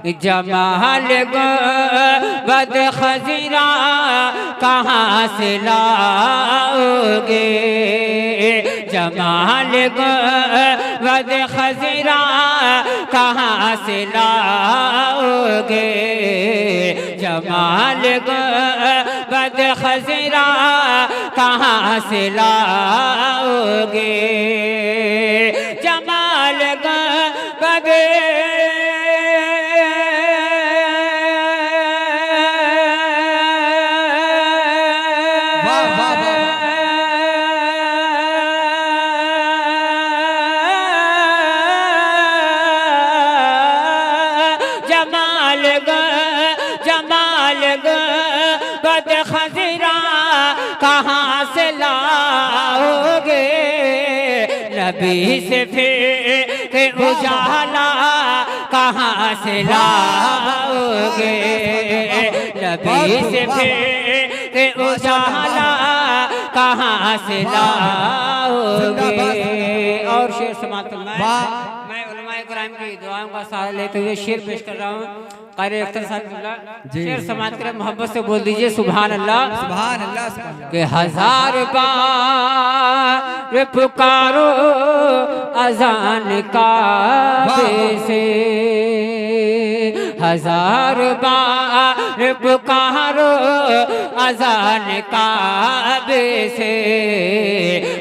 जमाल बद खजरा कहाँ से लाओगे, जमाल बद खजरा कहाँ से लाओगे, जमाल बद खजरा कहाँ से लाओगे, जमाल बद बद खजरा कहाँ से लाओगे, नबी से फिर उजाला कहाँ से लाओगे, नबी से फिर उजाला कहाँ से लाओगे। और शेर समाप्त मैं उलमाए किराम की दुआओं का सहारा लेते हुए शेर पेश कर रहा हूँ। क़ारी अख्तर साहब शेर समाप्त करें, मोहब्बत से बोल दीजिए सुभान अल्लाह सुभान अल्लाह। के हजार बार पुकारो अजान काबे से, हजार बार पुकारो अजान काबे से,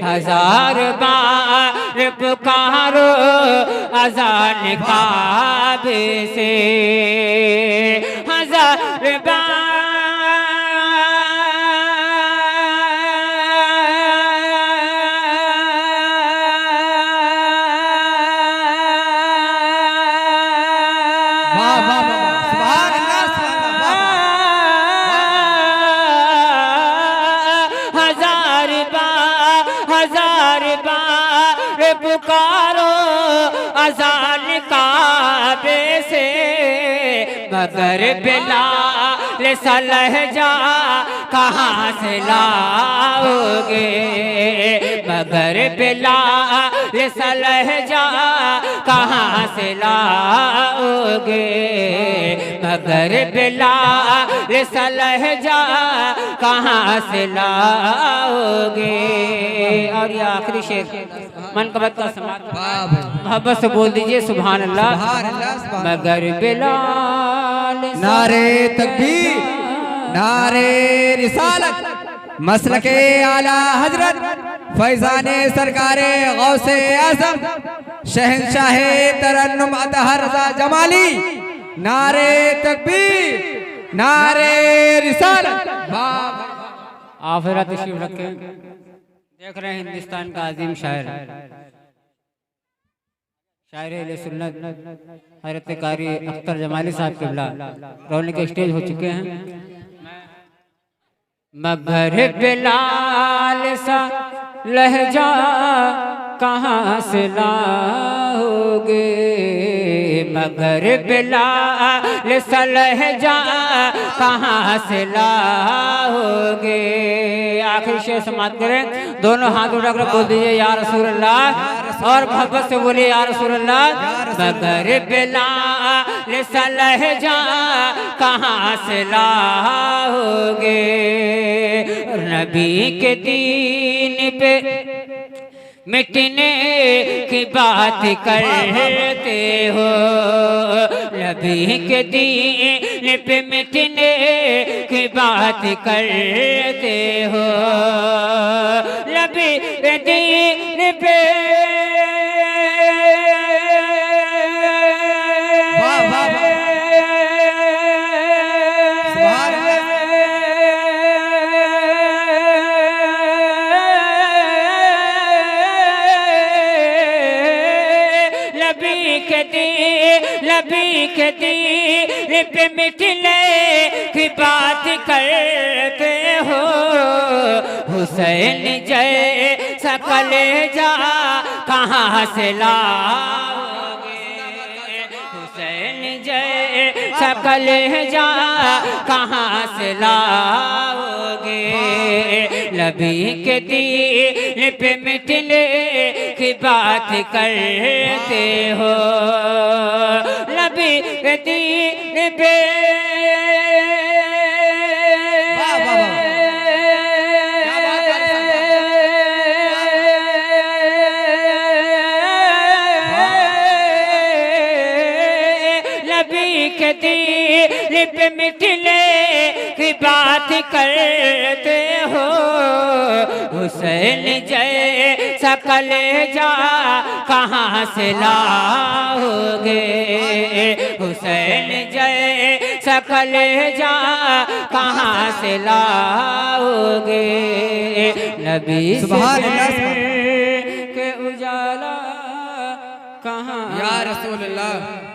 हजार बार पुकारो अजान काबे से, हजार बार पुकारो अजान काबे से, मगर बिलाल सा लहजा कहाँ से लाओगे, मगर बिलाल सा लहजा कहाँ से लाओगे, मगर बिलाल सा लहजा कहाँ से लाओगे। और ये आखिरी शेर मनकबत का समाप्त, मोहब्बत से बोल दीजिए सुभान अल्लाह। मगर बिलाल नारे तकबीर, नारे रिसालत, मसलके आला हजरत फैजाने सरकारे गौसे आज़म शहंशाहे तरन्नुम अतहर रज़ा जमाली, नारे तकबीर, नारे रिसालत। आखिरत तशरीफ रखें। देख रहे हैं हिंदुस्तान का अजीम शायर, शायर अहले सुन्नत हज़रत क़ारी अख्तर जमाली साहब क़िबला रोने के स्टेज हो चुके हैं। मगर बिलाल सा लहजा कहाँ से लाओगे, मगर बिलाल सा लहजा कहाँ से लाओगे। आखिरी शेर समाप्त करें, दोनों हाथ उठाकर बोल दीजिए या रसूल अल्लाह, और मोहब्बत से बोलिए या रसूल अल्लाह। मगर बिलाल सा लहजा कहाँ से लाओगे, नबी के दीन पे मिटने की बात करते हो, नबी के दीन पे मिटने की बात करते हो, नबी के दीन पे नबी के दीन पे मिटने की बात करते हो, हुसैन जैसा कलेजा कहाँ से लाओगे, हुसैन जैसा कलेजा कहाँ से लाओगे, नबी के दीन पे मिटने की बात करते हो, नबी के दीन पे के दिल पे मिटने की बात करते हो, हुसैन जैसा कलेजा कहाँ से लाओगे, हुसैन जैसा कलेजा कहाँ से लाओगे, नबी के उजाला कहाँ या रसूल अल्लाह।